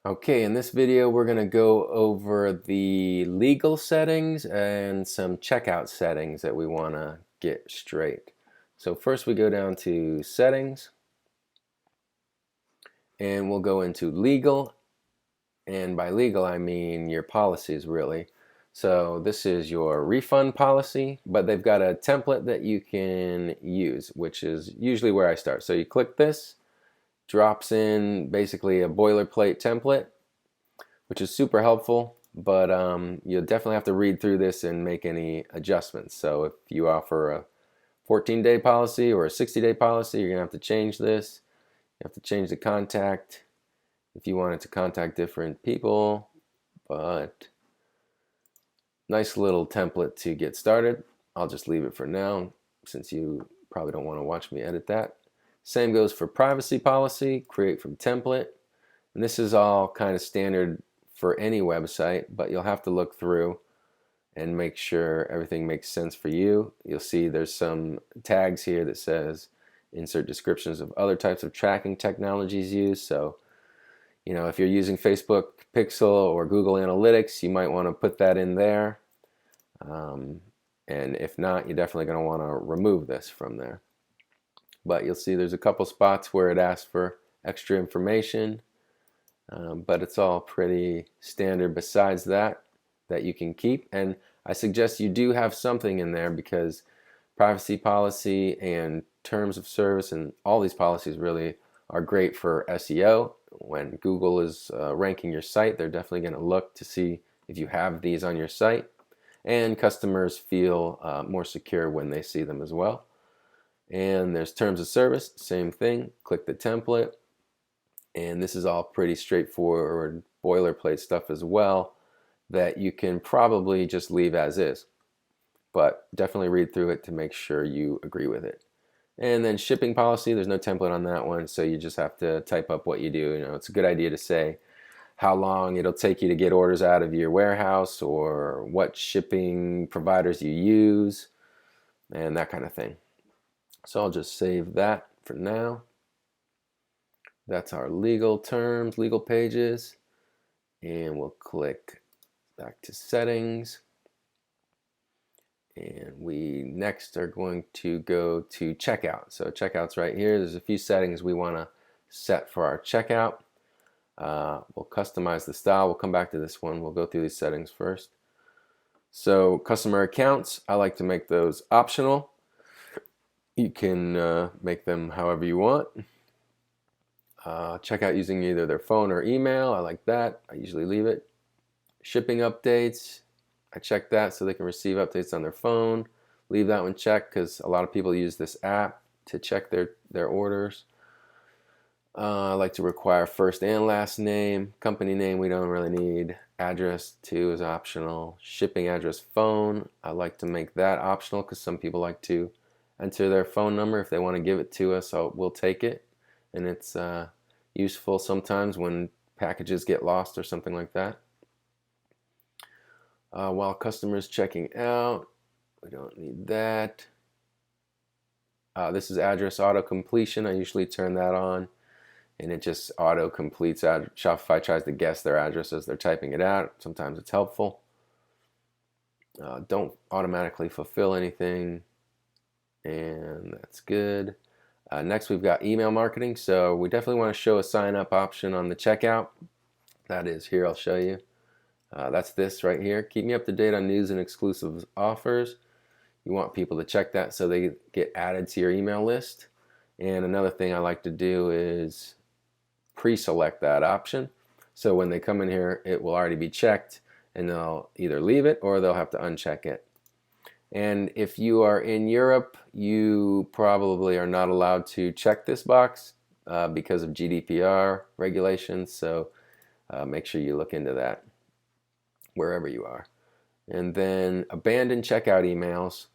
Okay, in this video we're going to go over the legal settings and some checkout settings that we want to get straight. So first we go down to settings and we'll go into legal, and by legal I mean your policies really. So this is your refund policy, but they've got a template that you can use, which is usually where I start. So you click this, drops in basically a boilerplate template, which is super helpful, but you'll definitely have to read through this and make any adjustments. So if you offer a 14-day policy or a 60-day policy, you're going to have to change this. You have to change the contact if you wanted to contact different people, but nice little template to get started. I'll just leave it for now since you probably don't want to watch me edit that. Same goes for privacy policy, create from template. And this is all kind of standard for any website, but you'll have to look through and make sure everything makes sense for you. You'll see there's some tags here that says insert descriptions of other types of tracking technologies used. So, if you're using Facebook Pixel or Google Analytics, you might want to put that in there. And if not, you're definitely going to want to remove this from there. But you'll see there's a couple spots where it asks for extra information. But it's all pretty standard besides that you can keep. And I suggest you do have something in there because privacy policy and terms of service and all these policies really are great for SEO. When Google is ranking your site, they're definitely going to look to see if you have these on your site. And customers feel more secure when they see them as well. And there's terms of service, same thing. Click the template. And this is all pretty straightforward boilerplate stuff as well that you can probably just leave as is, but definitely read through it to make sure you agree with it. And then shipping policy, there's no template on that one, so you just have to type up what you do. It's a good idea to say how long it'll take you to get orders out of your warehouse or what shipping providers you use and that kind of thing. So I'll just save that for now. That's our legal terms, legal pages, and we'll click back to settings. And we next are going to go to checkout. So checkout's right here. There's a few settings we want to set for our checkout. We'll customize the style. We'll come back to this one. We'll go through these settings first. So customer accounts, I like to make those optional. You can make them however you want. Check out using either their phone or email. I like that. I usually leave it. Shipping updates, I check that so they can receive updates on their phone. Leave that one checked because a lot of people use this app to check their orders. I like to require first and last name. Company name we don't really need. Address too is optional. Shipping address, phone, I like to make that optional because some people like to enter their phone number if they want to give it to us, so we'll take it. And it's useful sometimes when packages get lost or something like that. While customers checking out, we don't need that. This is address auto completion. I usually turn that on, and it just auto completes. Shopify tries to guess their address as they're typing it out. Sometimes it's helpful. Don't automatically fulfill anything, and that's good. Next we've got email marketing, so we definitely want to show a sign up option on the checkout. That is here, I'll show you. That's this right here. Keep me up to date on news and exclusive offers. You want people to check that so they get added to your email list. And another thing I like to do is pre-select that option. So when they come in here, it will already be checked and they'll either leave it or they'll have to uncheck it. And if you are in Europe, you probably are not allowed to check this box because of GDPR regulations. So make sure you look into that wherever you are. And then abandoned checkout emails.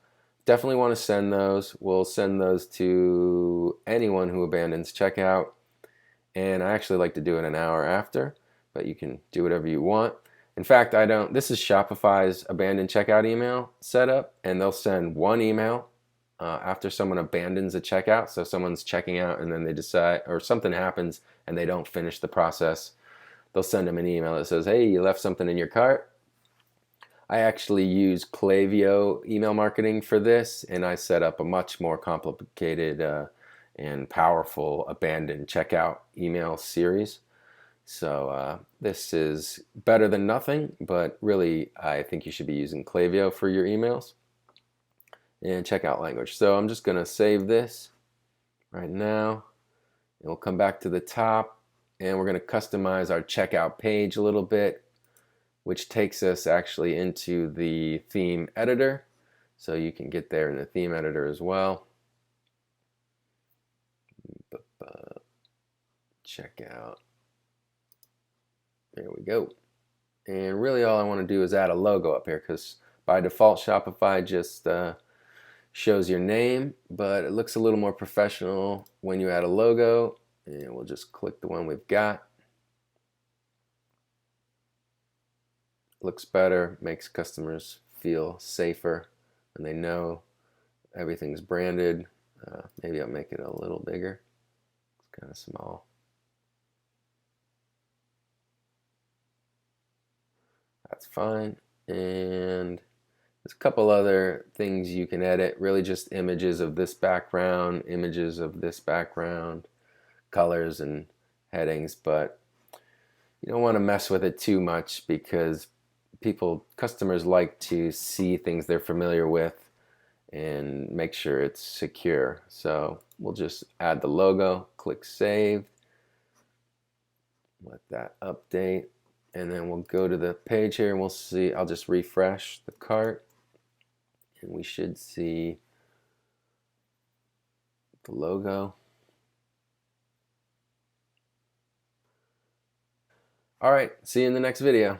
Definitely want to send those. We'll send those to anyone who abandons checkout. And I actually like to do it an hour after, but you can do whatever you want. In fact, this is Shopify's abandoned checkout email setup, and they'll send one email after someone abandons a checkout. So someone's checking out and then they decide, or something happens and they don't finish the process. they'll send them an email that says, hey, you left something in your cart. I actually use Klaviyo email marketing for this, and I set up a much more complicated and powerful abandoned checkout email series. So this is better than nothing, but really I think you should be using Klaviyo for your emails and checkout language. So I'm just going to save this right now, and we'll come back to the top, and we're going to customize our checkout page a little bit, which takes us actually into the theme editor. So you can get there in the theme editor as well. Checkout. There we go. And really all I want to do is add a logo up here, because by default Shopify just shows your name, but it looks a little more professional when you add a logo. And we'll just click the one we've got. Looks better, makes customers feel safer, and they know everything's branded. Maybe I'll make it a little bigger. It's kind of small. That's fine. And there's a couple other things you can edit. Really just images of this background, images of this background, colors and headings, but you don't want to mess with it too much, because customers like to see things they're familiar with and make sure it's secure. So we'll just add the logo, click save, let that update, and then we'll go to the page here and we'll see, I'll just refresh the cart, and we should see the logo. All right, see you in the next video.